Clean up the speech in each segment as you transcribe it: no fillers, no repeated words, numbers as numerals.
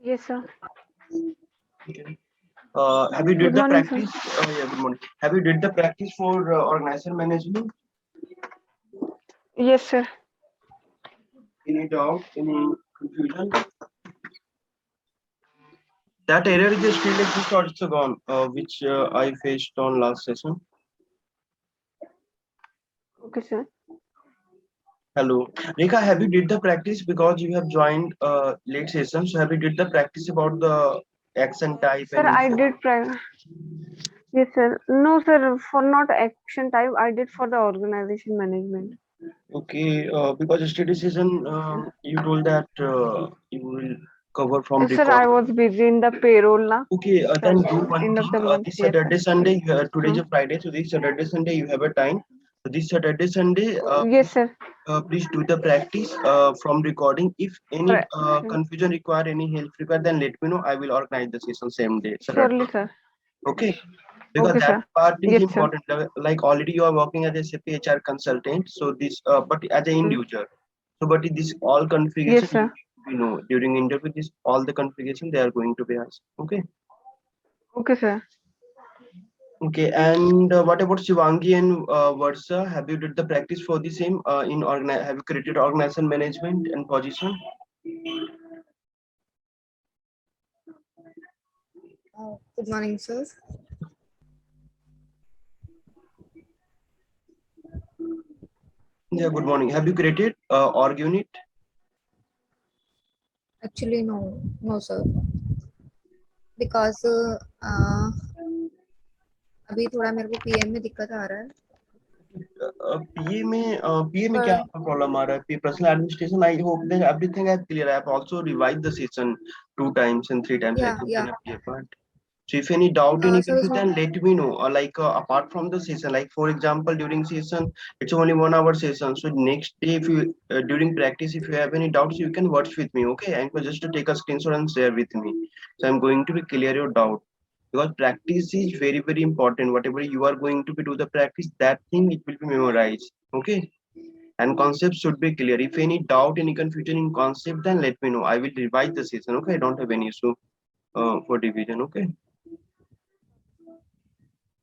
Yes, sir. Okay. Have you did Good the morning, sir. practice? Yeah, good morning. Have you did the practice for organization management? Yes, sir. Any doubt? Any confusion? That error is still exists or it's gone, which I faced on last session. Okay, sir. Hello, Rekha. Have you did the practice because you have joined late session? So have you did the practice about the action type Sir, and I info? did. Yes, sir. No, sir. For not action type, I did for the organization management. Okay, because yesterday session Yes, sir. you told that you will cover from Yes, sir. record. I was busy in the payroll now. Okay, Just then at do one end of thing. the month. This Yes, sir. Saturday, Sunday, today is Hmm. a Friday, so this Saturday, Sunday, you have a time. So this Saturday, Sunday, Yes, sir. please do the practice from recording. If any Sure. confusion require, any help require, then let me know. I will organize the session same day, Saturday. Surely, sir. Okay, because Okay, that sir. part is Yes, sir. important. Like already you are working as a SAP HR consultant, so this, but as an end Hmm. user. So, but this all configuration Yes, you, sir. you know during interview, this all the configuration they are going to be asked. Okay. Okay, sir. Okay, and what about Shivangi and Versa? Have you did the practice for the same in organize? Have you created organization management and position? Good morning, sir. Yeah, good morning. Have you created org unit? Actually, no, sir. Because अभी थोड़ा मेरे को PM में दिक्कत आ रहा है. PA में क्या पर प्रॉब्लम आ रहा है? Personal administration. I hope that everything is clear. I have also revised the session 2 times and 3 times. I think in a PA part. So if any doubt, any sir confusion, उसमें then let me know. Like apart from the session, like for example, during session, it's only 1 hour session. So next day, if you during practice, if you have any doubts, you can watch with me, okay? And just to take a screenshot and share with me. So I'm going to be clear your doubt because practice is very very important. Whatever you are going to be do the practice, that thing it will be memorized, okay? And concepts should be clear. If any doubt, any confusion in concept, then let me know. I will revise the session, okay? I don't have any issue for division, okay?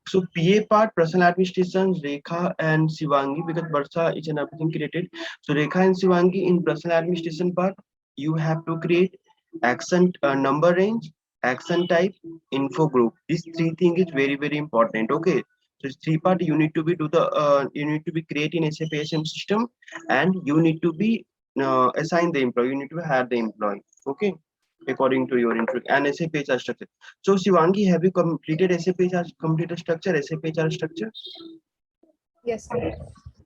So PA part, personal administration, Rekha and Shivangi, because Varsha is an everything created. So Rekha and Shivangi in personal administration part, you have to create action number range, action type, info group. These three things is very very important. Okay. So it's three part you need to be do the you need to be create in SAP SM system, and you need to be assign the employee. You need to hire the employee. Okay, according to your interest and SAP HR structure. So Shivangi, have you completed SAP HR completed structure, SAP HR structure? yes, sir.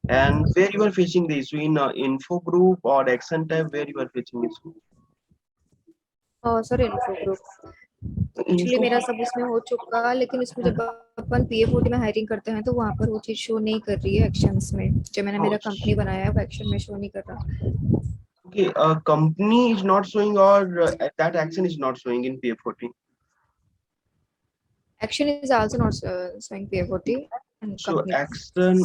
And where you are facing the issue in info group or action type, where you are facing issue? Sir info group actually Info मेरा group. सब उसमें हो चुका, लेकिन इसमें जब अपन PF में hiring करते हैं तो वहाँ पर वो चीज़ शो नहीं कर रही है एक्शंस में. जो मैंने Oh, मेरा कंपनी बनाया है वो एक्शन में शो नहीं कर रहा. okay. Company is not showing or that action is not showing in PF14. Action is also not showing PF and So company. action,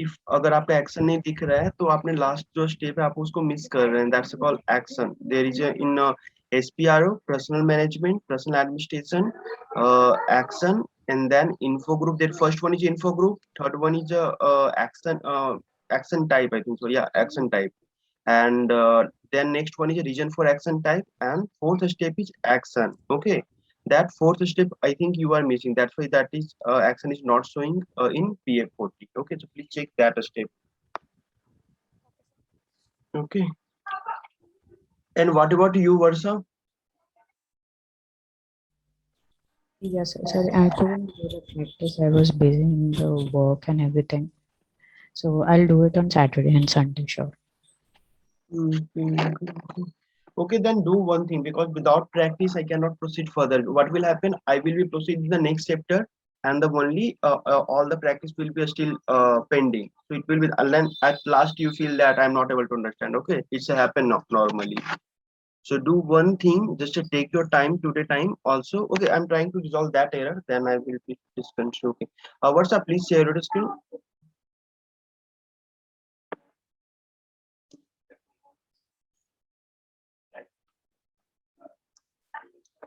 if अगर आपका action नहीं दिख रहा है तो आपने last जो step है आप उसको miss कर रहे हैं. That's called action. There is a in SPRO, personal management, personal administration, action, and then info group. That first one is info group. Third one is action type. I think so. Yeah, action type. And then next one is a region for action type, and fourth step is action. Okay, that fourth step I think you are missing. That's why that is action is not showing in PF40. Okay, so please check that step. Okay, and what about you, Versa? Yes, sir. Actually, during practice, I was busy in the work and everything. So I'll do it on Saturday and Sunday, sure. Okay. Okay, then do one thing because without practice I cannot proceed further. What will happen? I will be proceed in the next chapter, and the only all the practice will be still pending. So it will be and then at last you feel that I'm not able to understand. Okay, it's a happen normally. So do one thing, just to take your time today time also. Okay, I'm trying to resolve that error. Then I will be discontinued. Okay, what's up? Please share your screen.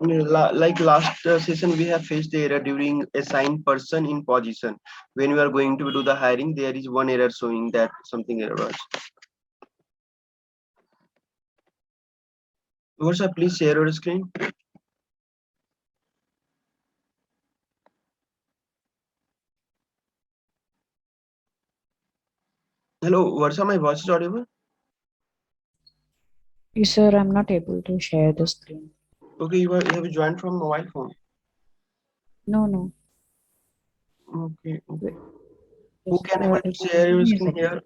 Like last session, we have faced the error during assign person in position. When we are going to do the hiring, there is one error showing that something error was. Varsha, please share your screen. Hello, Varsha, my voice is audible? Yes, sir, I'm not able to share the screen. Okay, you have joined from mobile phone. No, no. Okay. Wait, Who yes, can able to just share give your me a screen second. here?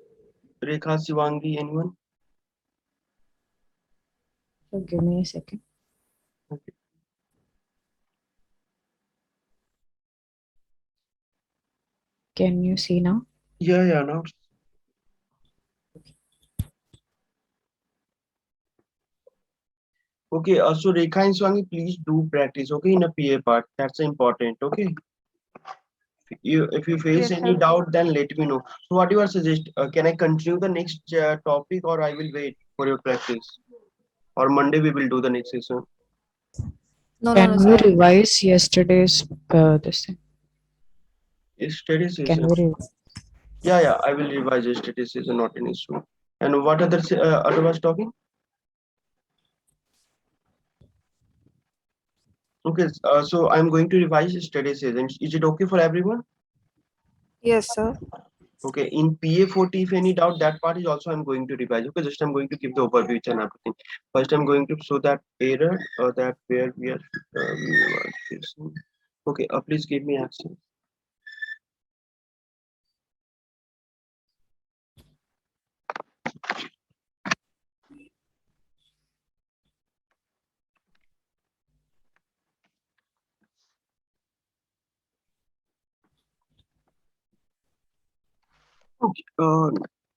Rekha, Shivangi, anyone? So give me a second. Okay. Can you see now? Yeah, now. Okay, so Rekha and Shivangi, please do practice, okay, in a PA part. That's important, okay? If you face Yes, any sir. doubt, then let me know. So what you are suggest? Can I continue the next topic, or I will wait for your practice? Or Monday we will do the next session. No, no, Can no, we sir. revise yesterday's this thing? Study Can session. we Yeah, I will revise the study session, not an issue. And what other was talking? Okay, so I'm going to revise the study session. Is it okay for everyone? Yes, sir. Okay, in PA40, if any doubt, that part is also I'm going to revise. Okay, just I'm going to give the overview and everything. First, I'm going to show that error that where we are. Okay, please give me access. Okay,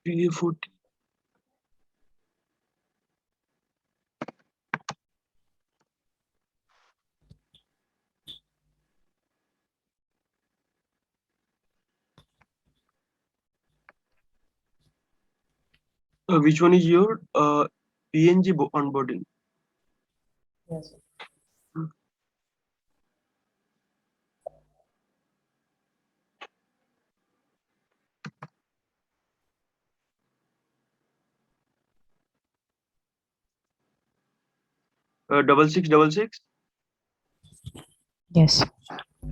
PA40. Which one is your PNG onboarding? Yes. Double six double six Yes.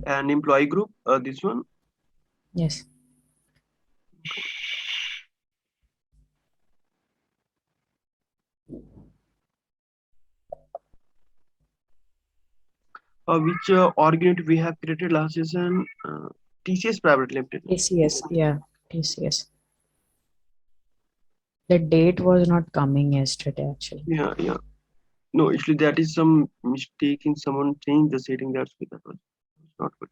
and employee group. This one. Yes. Which org unit we have created last session? TCS Private Limited. TCS. Yeah. TCS. The date was not coming yesterday, actually. Yeah. No, actually that is some mistake in someone changed the setting. That's why that was not good.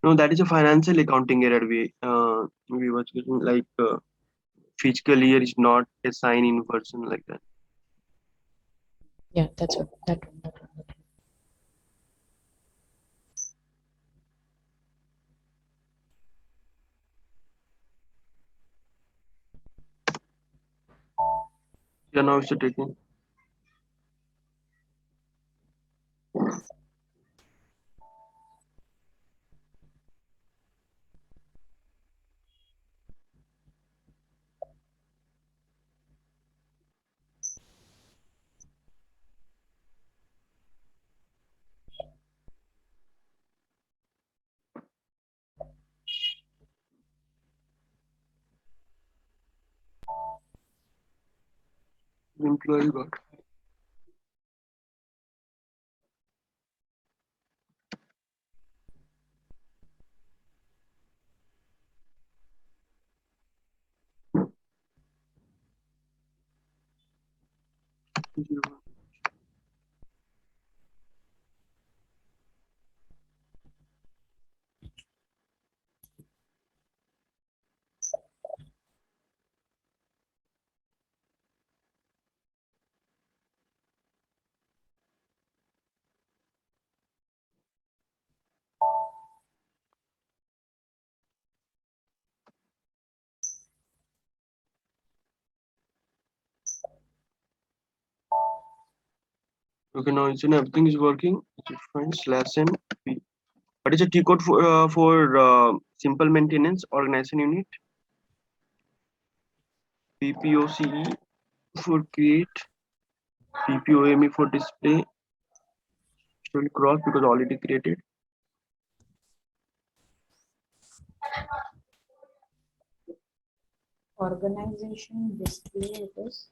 No, that is a financial accounting error. We was getting like fiscal year is not a sign in person like that. Yeah, that's what that one. That one. Yeah, now it's taking. Employee got. Okay, now it's in everything is working. Fine. Slash n. What is a T code for simple maintenance organization unit? PPOCE for create, PPOME for display. Will cross because already created. Organization display it is.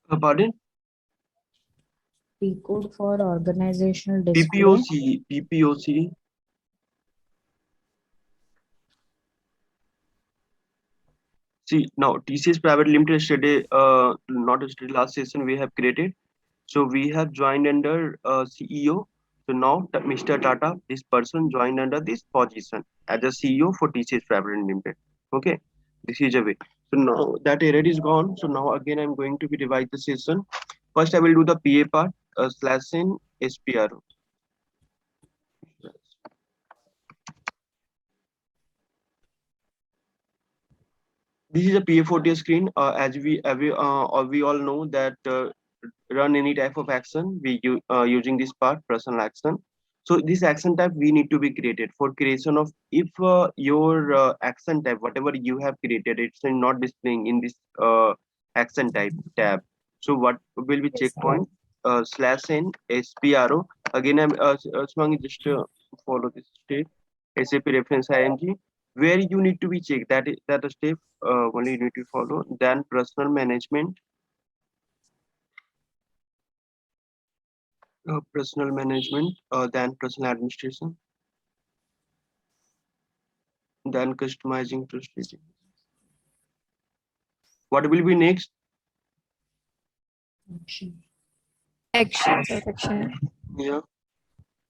Pardon? P code for organizational display. PPOCE. PPOCE. See now TCS Private Limited yesterday, not yesterday, last session we have created. So we have joined under CEO. So now Mr. Tata, this person joined under this position as a CEO for TCS Private Limited. Okay, this is a way. So now that error is gone. So now again I'm going to be revise the session. First I will do the PA part slash in SPRO. This is a PA40 screen. As we all know that run any type of action we using this part personal action. So this action type we need to be created for creation of if your action type whatever you have created it's not displaying in this action type tab. So what will be checkpoint slash n SPRO again. I'm Sumangi, just follow this step SAP reference IMG where you need to be checked that is that a step only you need to follow. Then personal management, then personal administration, then customizing to staging. What will be next? Action. Action, sir, action. Yeah.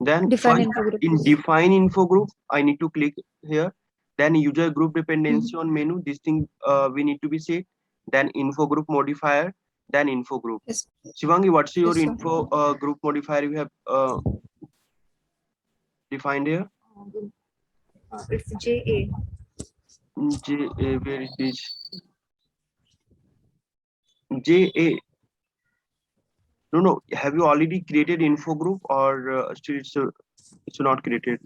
Then Define first info group. in define info group, I need to click here. Then user group dependency on menu. This thing we need to be set. Then info group modifier. Then info group. Yes, Shivangi, what's your yes, sir. info group modifier you have defined here? It's JA. Where is this? JA. No. Have you already created info group or still it's not created?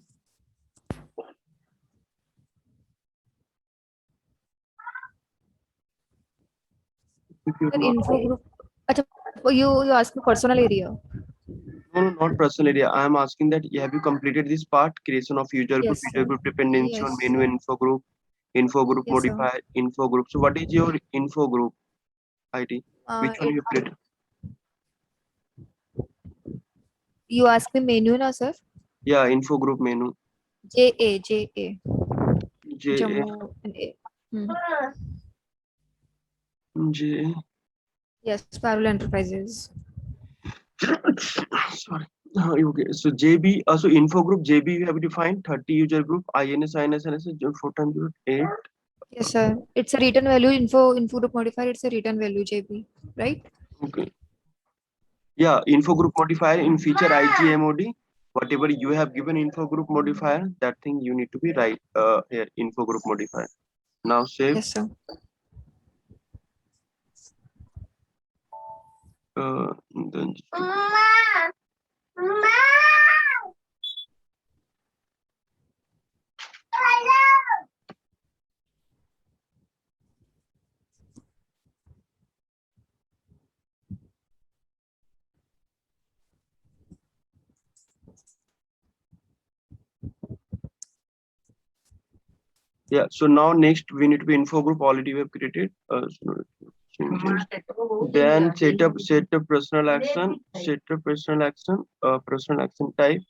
If you're Sir, not, info group. Acha, you ask me personal area. no, not personal area. I am asking that have you completed this part? Creation of user group, Yes, user sir. group dependency on Yes, menu sir. info group Yes, sir. modifier, info group. So what is your info group ID? Which one It, you created? you ask me menu na, sir? Yeah, info group menu. JA. J Jammu and A. J. Yes, Parallel Enterprises. Sorry. Okay. So JB, so info group JB you have defined 30 user group INS 4 times 8. Yes, sir. It's a return value info group modifier. It's a return value JB, right? Okay. Yeah, info group modifier in feature IGMOD. Whatever you have given info group modifier, that thing you need to be right here info group modifier. Now save. Yes, sir. Then yeah. So now next we need to be info group already we have created. So changes. Then set up personal action. Personal action type.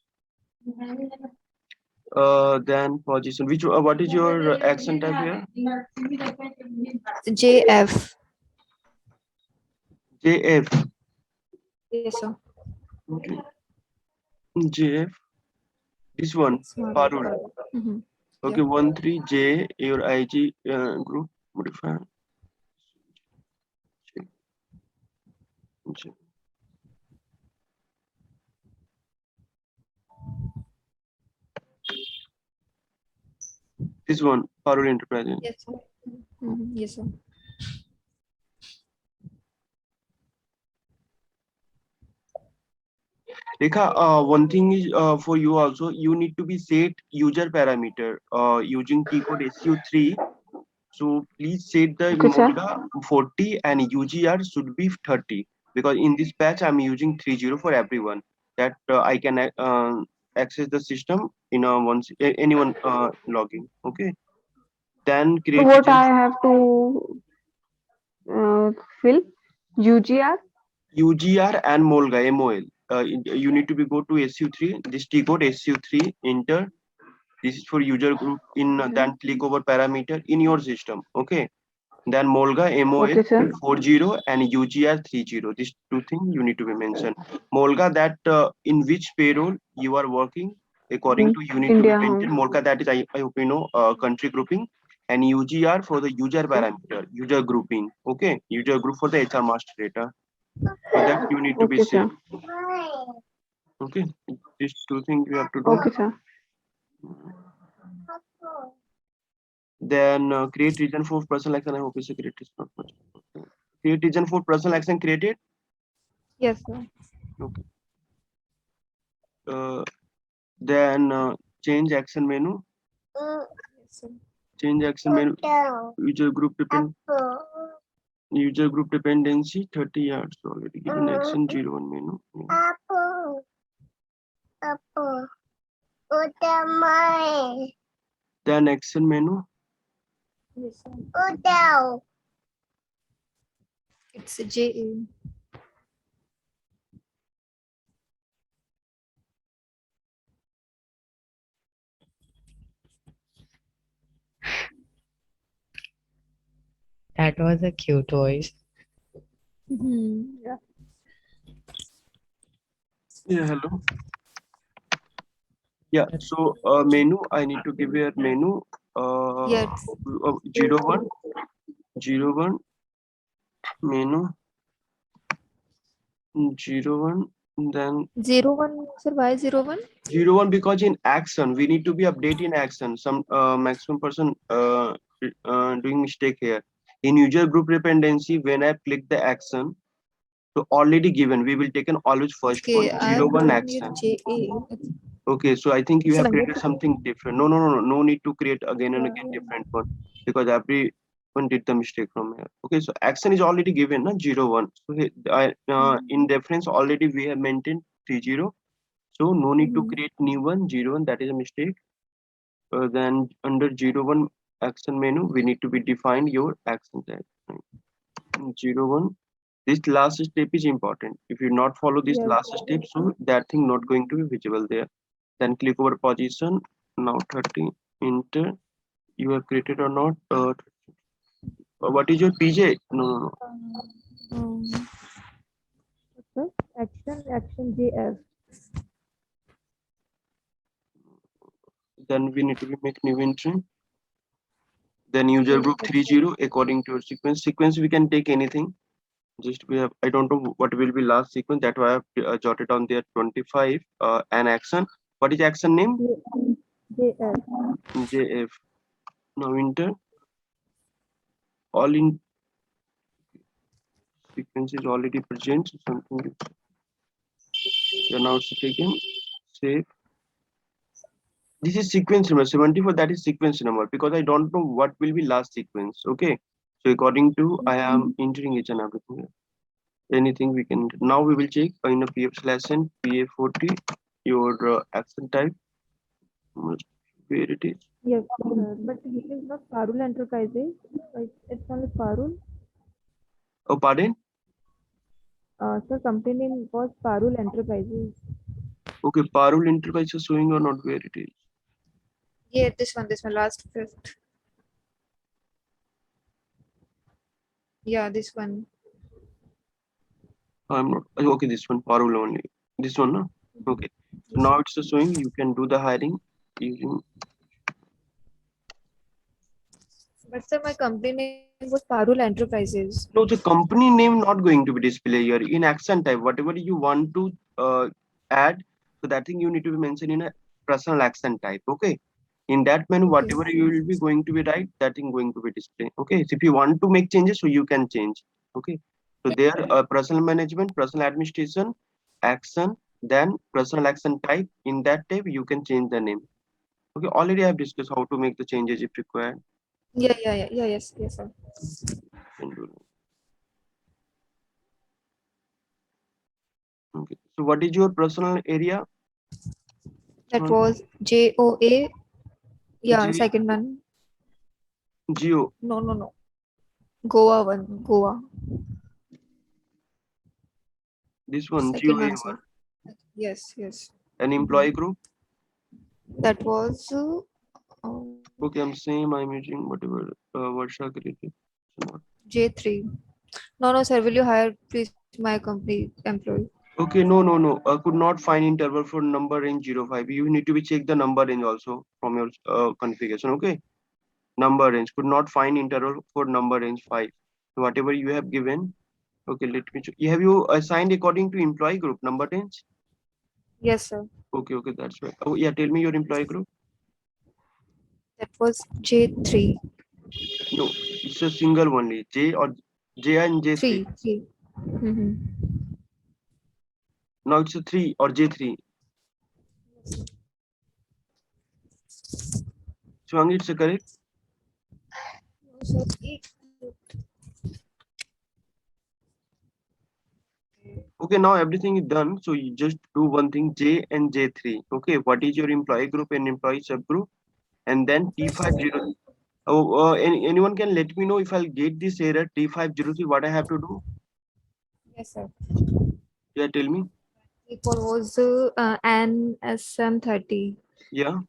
Then position. Which what is your action type here? JF. JF. Yes, sir. Okay. JF. This one. Parul. Mm-hmm. Okay, 13J your IG group modifier. J. This one, Parul Enterprises. Yes, sir. Yes, sir. Rekha, one thing is for you also, you need to be set user parameter using T code SU3. So please set the Okay, sir. Molga 40 and UGR should be 30 because in this patch I'm using 30 for everyone that I can access the system in anyone logging. Okay. Then So create what region I have to fill? UGR? UGR and Molga MOL. You need to be go to SU3. This T code SU3. Enter. This is for user group. In then click over parameter in your system. Okay. Then Molga MOL Okay, sir. 40 and UGR 30. These two things you need to be mentioned. Molga that in which payroll you are working according to you need to be India mentioned. home. Molga that is I hope you know country grouping and UGR for the user parameter user grouping. Okay, user group for the HR master data. So that you need to be Okay, safe. sir. Okay, these two things you have to do. Okay, sir. Then create region for personal action. I hope it's a create is not much. Okay. Create region for personal action created. Yes, sir. Okay. Then change action menu. Yes, sir. Change action menu. User group dependency 30 yards already given action 01 menu. Then action menu. Yes, sir. It's a JA. That was a cute voice. Yeah. Yeah, hello. Yeah, so menu, I need to give you a menu. Yes. 01 menu 01 then 01, sir. Why 01? 01 because in action we need to be updating action some maximum person doing mistake here in user group dependency when I click the action so already given we will take an always first Okay, one I have 01 given you action. JA. Okay, so I think you It's a have language. created something different. No need to create again and again different one because everyone did the mistake from here. Okay, so action is already given, na 01. So in reference already we have maintained 30. So no need to create new one 01. That is a mistake. Then under 01 action menu, we need to be defined your action type. 01. This last step is important. If you not follow this Yes. last step, so that thing not going to be visible there. Then click over position. Now 30. Enter. You have created or not? What is your PJ? No. Um, what's that? Action JF. Then we need to be make new entry. Then user group 30 according to your sequence. Sequence we can take anything. Just we have I don't know what will be last sequence. That why I have jotted on there 25 an action. What is action name? JF. JF. Now enter. All in sequence is already present. So something is now it's taken. Save. This is sequence number 74. That is sequence number because I don't know what will be last sequence. Okay. So according to I am entering each and everything. Anything we can now we will check in a PF lesson PA40 your action type where it is. Yes, sir. But it is not Parul Enterprises. It's only Parul. Oh, pardon. Sir, company name was Parul Enterprises. Okay, Parul Enterprise is showing or not where it is. Yeah, this one, last fifth. Yeah, this one. I'm not okay. This one Parul only. This one, no? Okay. So now it's showing you can do the hiring using. But sir, my company name was Parul Enterprises. No, the company name not going to be displayed here in action type. Whatever you want to add, so that thing you need to be mentioned in a personal action type. Okay. In that menu, whatever you will be going to be write, that thing going to be displayed. Okay. So if you want to make changes, so you can change. Okay. So there, personal management, personal administration, action, then personal action type. In that type, you can change the name. Okay, already I have discussed how to make the changes if required. Yeah, yes, sir. Can do that. Okay, so what is your personal area? That was JOA. Yeah, G second one. Geo. No. Goa one. Goa. This one Second GOA one, one. sir. Yes. An employee group. That was Okay, I'm same. I'm using whatever Varsha created. So what- J3. No, sir. Will you hire please my company employee? Okay, no. Could not find interval for number range 05. You need to be check the number range also from your configuration. Okay, number range could not find interval for number range 5. So whatever you have given. Okay, let me check. Have you assigned according to employee group number range? Yes, sir. Okay, that's right. Oh yeah, tell me your employee group. That was J3. No, it's a single only. J or J and J3. 3. Mm-hmm. Now it's a 3 or J3. Shivangi, it's correct. So, Okay, now everything is done. So you just do one thing, J and J3. Okay, what is your employee group and employee subgroup? And then T50. Oh, anyone can let me know if I'll get this error T503, what I have to do? yes, sir. Yeah, tell me. Equal was an SM30. Yeah,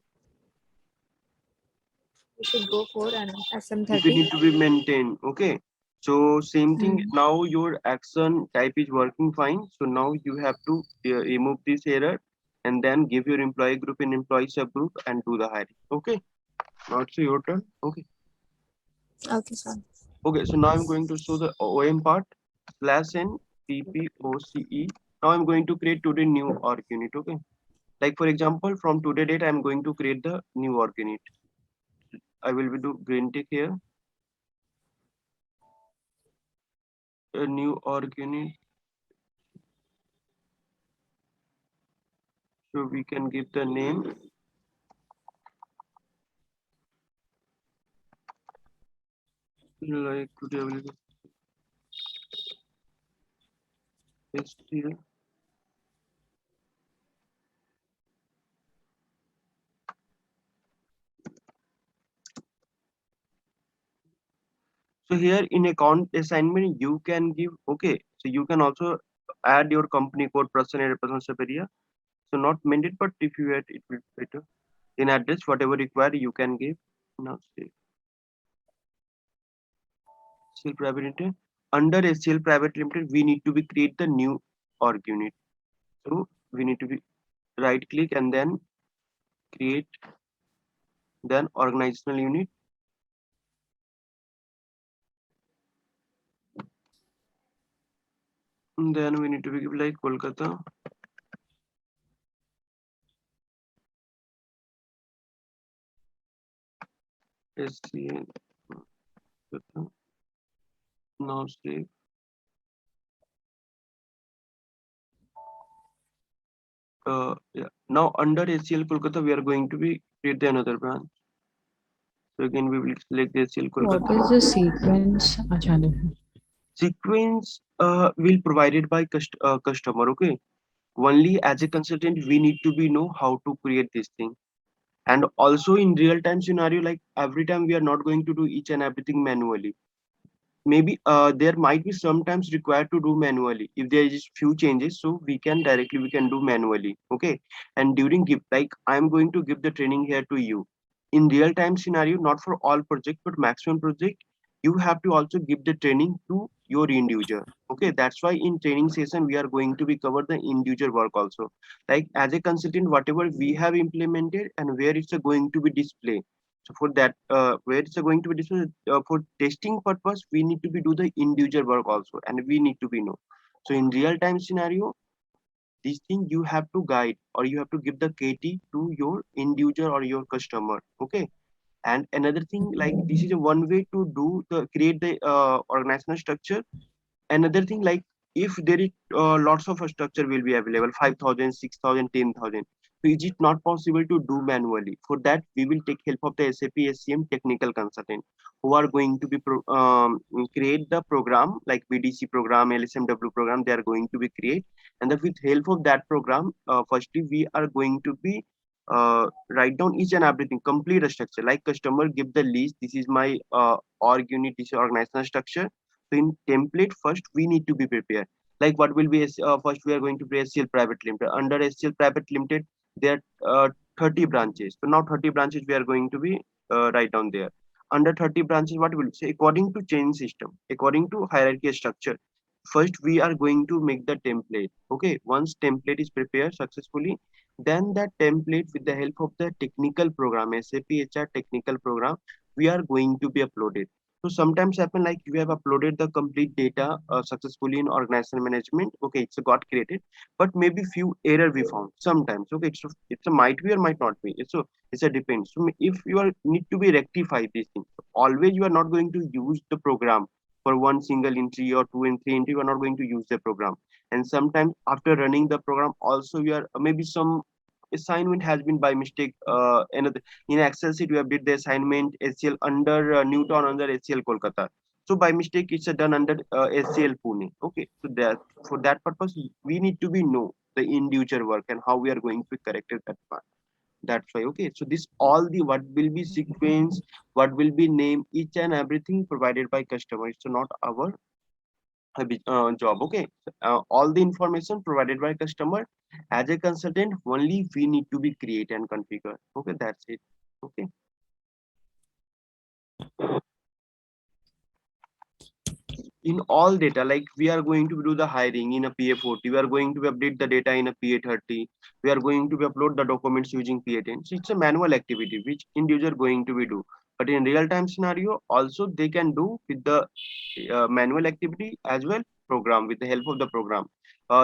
We should go for an we SM30. need to be maintained. Okay. So same thing. Mm. Now your action type is working fine. So now you have to remove this error and then give your employee group and employee subgroup and do the hiring. Okay. Now it's your turn. Okay. Okay, sir. Okay, so now I'm going to show the OM part /n PPOCE. Now I'm going to create today new org unit. Okay, like for example, from today date, I'm going to create the new org unit. I will be do green tick here. A new org unit. So we can give the name. Like today I will paste here. So here in account assignment, you can give, okay, so you can also add your company code person area, person sub area. So not mandate, but if you add, it will be better. In address, whatever required, you can give. Now save. SCL Private Limited. Under SCL Private Limited, we need to be create the new org unit. So we need to be right click and then create, then organizational unit. And then we need to be give like Kolkata. SCL. Kolkata. Now save. Yeah. Now under SCL Kolkata, we are going to be create the another branch. So again, we will select SCL What Kolkata. is the sequence, Achandra? Sequence will provided by customer. Okay. Only as a consultant, we need to be know how to create this thing. And also in real time scenario, like every time we are not going to do each and everything manually. Maybe there might be sometimes required to do manually if there is few changes, so we can do manually. Okay, and during give, like I'm going to give the training here to you in real time scenario, not for all project but maximum project. You have to also give the training to your end user. Okay, that's why in training session we are going to be cover the end user work also, like as a consultant whatever we have implemented and where it's going to be displayed. So for that, where it's going to be displayed for testing purpose, we need to be do the individual work also, and we need to be know. So in real time scenario, this thing you have to guide or you have to give the KT to your end user or your customer. Okay. And another thing, like this is a one way to do the create the organizational structure. Another thing, like if there is lots of structure will be available, 5,000, 6,000, 10,000. So is it not possible to do manually? For that, we will take help of the SAP SCM technical consultant who are going to be create the program like BDC program, LSMW program. They are going to be create, and then with help of that program, firstly we are going to be write down each and everything, complete a structure. Like customer give the list. This is my org unit. This is organizational structure. So in template, first we need to be prepared. Like what will be first we are going to be SCL Private Limited. Under SCL Private Limited, there are 30 branches. So now 30 branches we are going to be write down there. Under 30 branches, what will say according to chain system, according to hierarchy structure. First, we are going to make the template. Okay, once template is prepared successfully, then that template with the help of the technical program, SAP HR technical program, we are going to be uploaded. So sometimes happen like you have uploaded the complete data successfully in organizational management. Okay, it's got created, but maybe few error we found sometimes. Okay, it's a might be or might not be. It's a depends. So if you are need to be rectify these things, always you are not going to use the program for one single entry or two and three entry. You are not going to use the program. And sometimes after running the program, also you are maybe some assignment has been by mistake another in Excel sheet. We have did the assignment SCL under Newton under SCL Kolkata. So by mistake it's done under SCL Pune. Okay, so that for that purpose we need to be know the individual work and how we are going to correct it that part. That's why. Okay, so this all the what will be sequence, what will be name, each and everything provided by customer. It's not our job. Okay, all the information provided by customer. As a consultant only we need to be create and configure. Okay, that's it. Okay, in all data, like we are going to do the hiring in a PA40, we are going to update the data in a PA30, we are going to upload the documents using PA10. So it's a manual activity which individual going to be do, but in real time scenario also they can do with the manual activity as well program with the help of the program.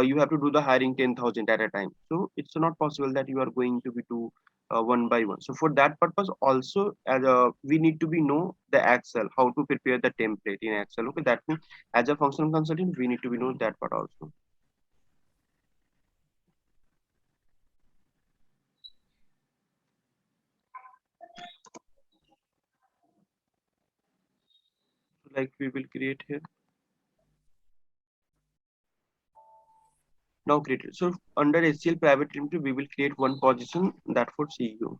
You have to do the hiring 10,000 at a time, so it's not possible that you are going to be do one by one. So for that purpose also as we need to be know the Excel, how to prepare the template in Excel. Okay, that means as a functional consultant we need to be know that part also. Like we will create here now created. So under SCL Private Limited we will create one position that for CEO.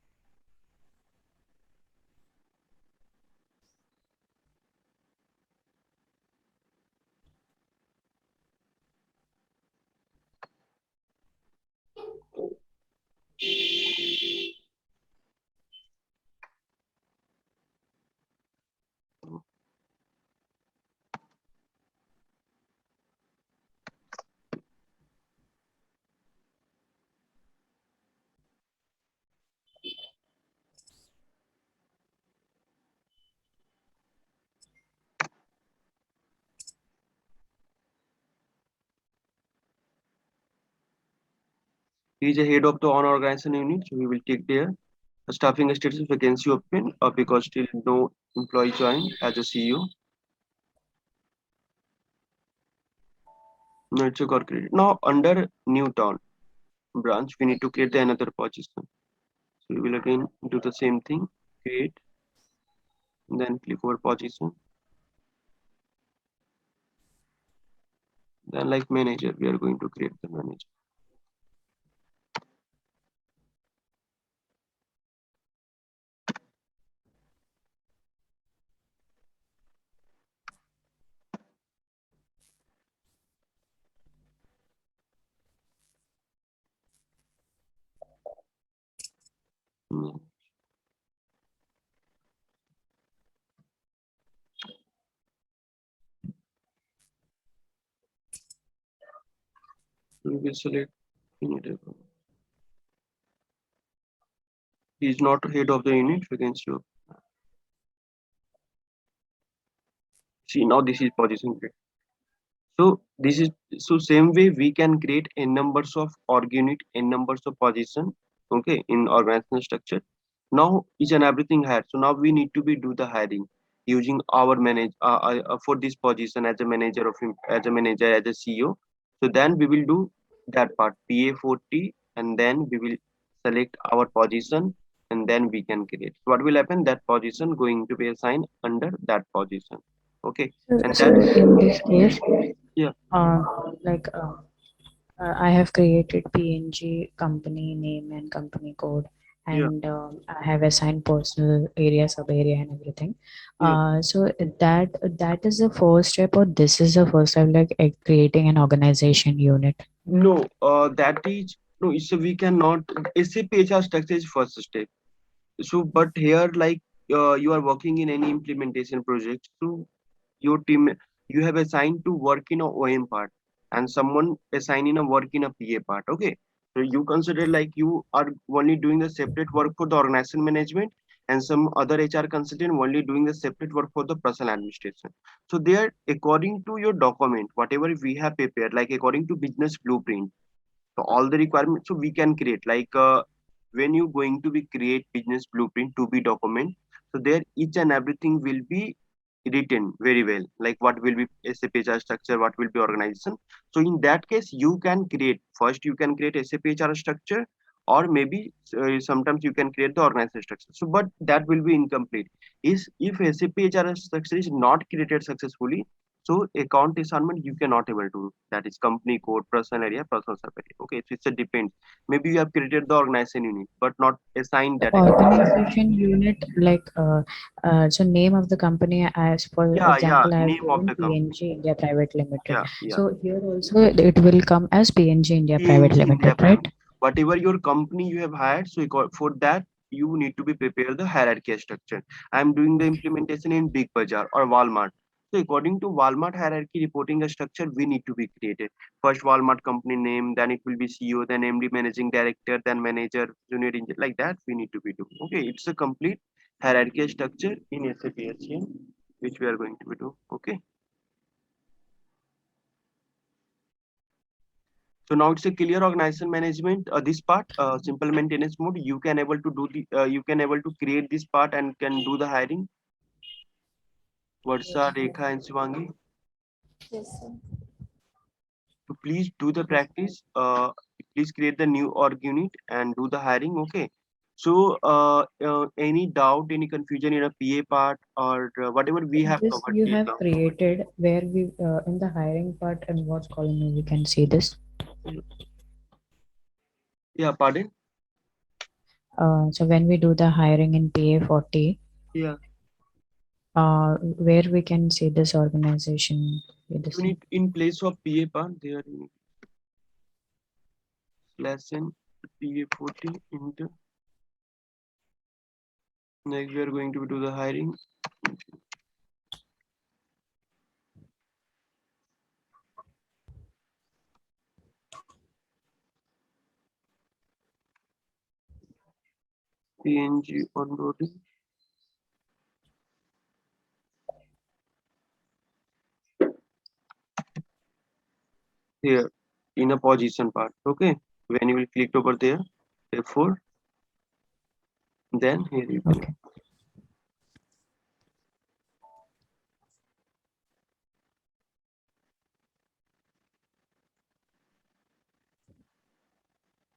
He is a head of the on organization unit, so we will take there. A staffing status vacancy open because still no employee joined as a CEO. No, it's a got created. Now under Newton branch, we need to create another position. So we will again do the same thing, create, and then click over position. Then like manager, we are going to create the manager. Hmm. We will select unit. He is not head of the unit, vacancy. See now this is position create. So this is so same way we can create n numbers of org unit, n numbers of position. Okay, in organizational structure. Now each and everything hired. So now we need to be do the hiring. using our for this position as a manager as a manager as a CEO. So then we will do that part PA40, and then we will select our position, and then we can create. What will happen? That position going to be assigned under that position. Okay, and So that in this case, yeah uh, like I have created PNG company name and company code, yeah and I have assigned personal area, sub area, and everything. yeah. So that is the first step, or this is the first step, like creating an organization unit. No, that is no. So we cannot. SAP HR structure is first step. So, but here, like you are working in any implementation project, so your team you have assigned to work in a OM part, and someone assigned in a work in a PA part. Okay, so you consider like you are only doing the separate work for the organization management, and some other HR consultant only doing the separate work for the personal administration. So they are according to your document, whatever we have prepared, like according to business blueprint. So all the requirements, so we can create like when you going to be create business blueprint to be document, so there each and everything will be written very well, like what will be SAP HR structure, what will be organization. So in that case you can create, first you can create SAP HR structure, or maybe sometimes you can create the organization structure. So but that will be incomplete is if SAP HR structure is not created successfully. So account assignment you cannot able to do. That is company code, personal area, personal sub area. Okay, so it's a depends. Maybe you have created the organization unit, but not assigned The that account. organization unit, like so name of the company, as for Yeah, example, I have name of given the company. PNG India Private Limited. Yeah. So here also it will come as PNG India Private PNG India Limited, Private. right? Whatever your company you have hired, so for that you need to be prepare the hierarchy structure. I'm doing the Okay. implementation in Big Bazaar or Walmart. So according to Walmart hierarchy reporting structure, we need to be created. First Walmart company name, then it will be CEO, then MD managing director, then manager, junior engineer, like that we need to be doing. Okay, it's a complete hierarchy structure in SAP HCM, which we are going to be do. Okay. So now it's a clear organization management. This part, simple maintenance mode, you can able to do the, you can able to create this part and can do the hiring. Varsa, Yes. Rekha, and Shivangi. Yes, sir. So please do the practice. Please create the new org unit and do the hiring. Okay. So any doubt, any confusion in a PA part or whatever we have This covered you till have now. created where we in the hiring part, and what's column we can see this. Yeah, pardon. So when we do the hiring in PA40, Yeah, where we can see this organization with you this thing. need in place of PA part there you need lesson PA40 into. Next, we are going to do the hiring. PNG onboarding. Here in a position part. Okay. When you will click over there, F4, then here you can. Okay.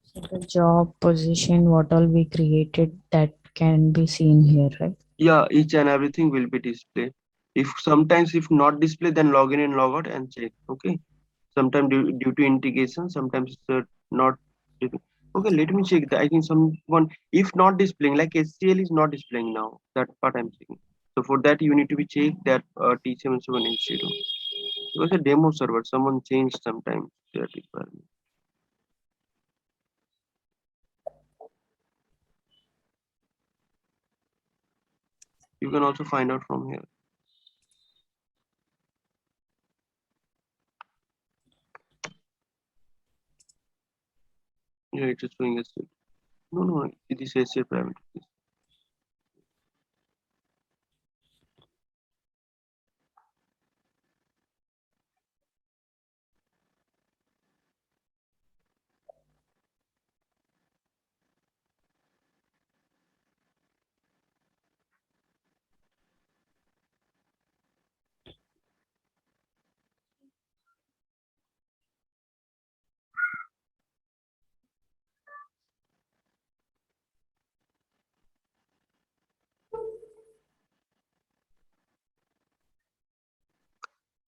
So the job position, what all we created, that can be seen here, right? Yeah, each and everything will be displayed. If sometimes if not display, then log in and log out and check. Okay. Sometimes due to integration, sometimes it's not. Okay, let me check. I think someone if not displaying, like SCL is not displaying now. That part I'm checking. So for that you need to be check that T7780. It was a demo server. Someone changed sometimes their requirement. You can also find out from here. Yeah, it is showing us. No, no, it is SCL private.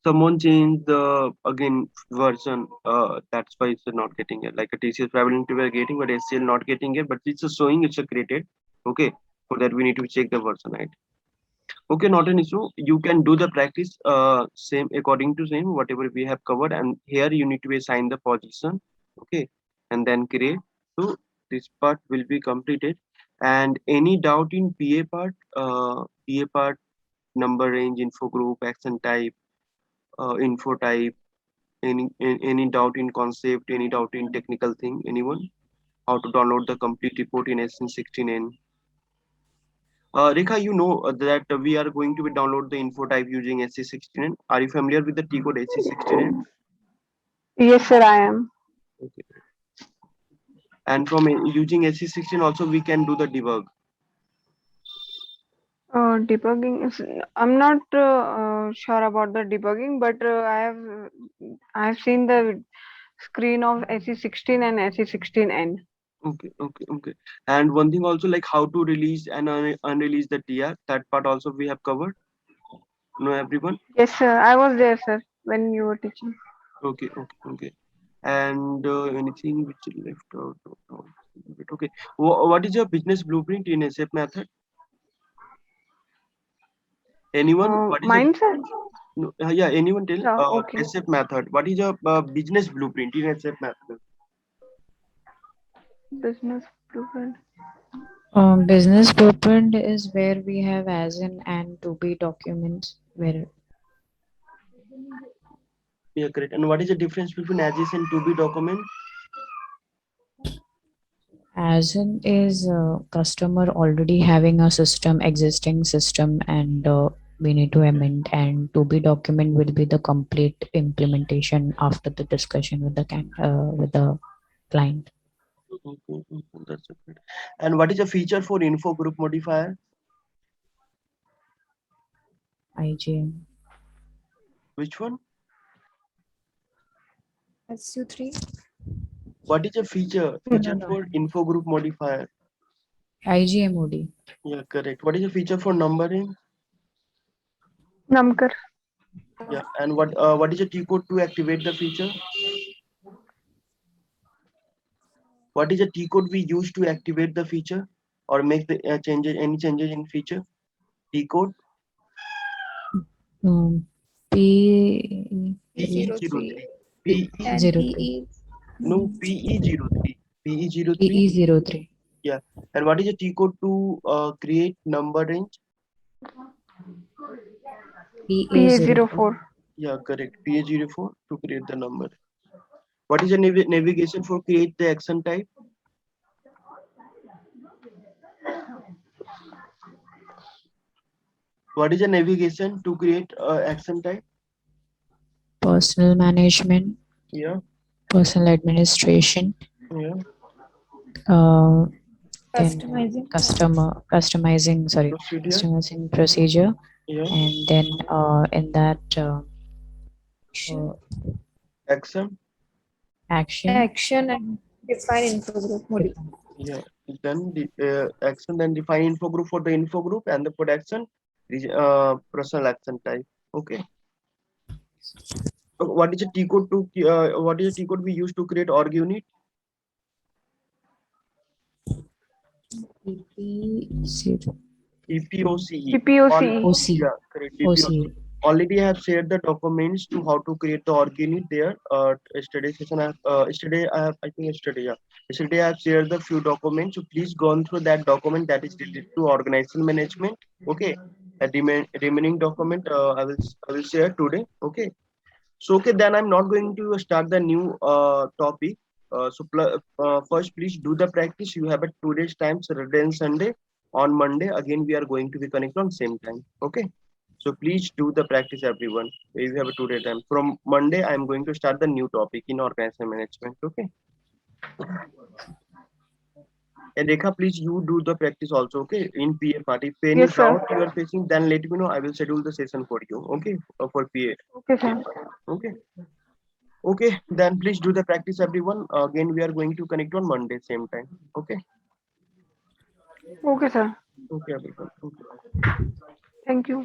someone changed the again version. That's why it's not getting it. Like a TCS prevalent we are getting, but it's still not getting it. But it's just showing it's a created. Okay, for that we need to check the version, right? Okay, not an issue. You can do the practice same according to same whatever we have covered, and here you need to assign the position. Okay, and then create. So this part will be completed. And any doubt in PA part, number range, info group, action type, info type, any doubt in concept, any doubt in technical thing, anyone? How to download the complete report in SN16N? Rekha, you know that we are going to be download the info type using SC16N. Are you familiar with the T code SC16N? Yes, sir, I am. Okay. And from using SC16 also we can do the debug. Debugging is, I'm not sure about the debugging, but I have seen the screen of SE16 and SE16N. Okay. And one thing also, like how to release and unrelease the TR, that part also we have covered. No, everyone? Yes, sir, I was there, sir, when you were teaching. Okay. And anything which is left out? Okay. What is your business blueprint in SAP method? Anyone? What is your Mine, sir? no, yeah, anyone tell Yeah, okay. SAP method. What is your business blueprint in SAP method? Business blueprint. Business blueprint is where we have as in and to be documents where Yeah, correct. And what is the difference between as and to be document? as in is customer already having a system, existing system, and we need to amend, and to be document will be the complete implementation after the discussion with the client. That's good. And what is the feature for info group modifier? IGM. Which one? SU3. What is the feature No. for info group modifier? IGMOD. Yeah, correct. What is the feature for numbering? Namkar. Yeah, and what is the T code to activate the feature? What is the T code we use to activate the feature or make the any changes in feature? T code P P03 PE and 03. PE. no PE03 PE03. PE03. Yeah, and what is the T code to create number range? PA04. Yeah, correct. PA04 to create the number. What is the navigation for create the action type? What is the navigation to create action type? Personal management, Yeah, personal administration, yeah. then Customizing. Procedure. customizing procedure, Yeah. and then in that Action. Action and define info group module. Yeah. Then the action, then define info group for the info group, and the for action is personal action type. Okay. So what is the T code to what is the T code we use to create org unit? EP0. EPOCE. PPOCE. Yeah, correct. OCE. Already I have shared the documents to how to create the org unit there. Yesterday session, yesterday I have shared the few documents. So please go on through that document that is related to organization management. Okay, the remaining document I will share today. Okay, so okay, then I'm not going to start the new topic. First, please do the practice. You have a 2 days time, Saturday and Sunday. On Monday, again we are going to be connected on same time. Okay. So please do the practice, everyone. If you have a 2 day time. From Monday, I am going to start the new topic in organization management. Okay. And Rekha, please you do the practice also. Okay. In PA part. If any Yes, sir. doubt you are facing, then let me know. I will schedule the session for you. Okay. For PA. Okay, sir. Okay. Okay. Then please do the practice, everyone. Again, we are going to connect on Monday, same time. Okay. Okay, sir. Okay, everyone. Okay. Thank you.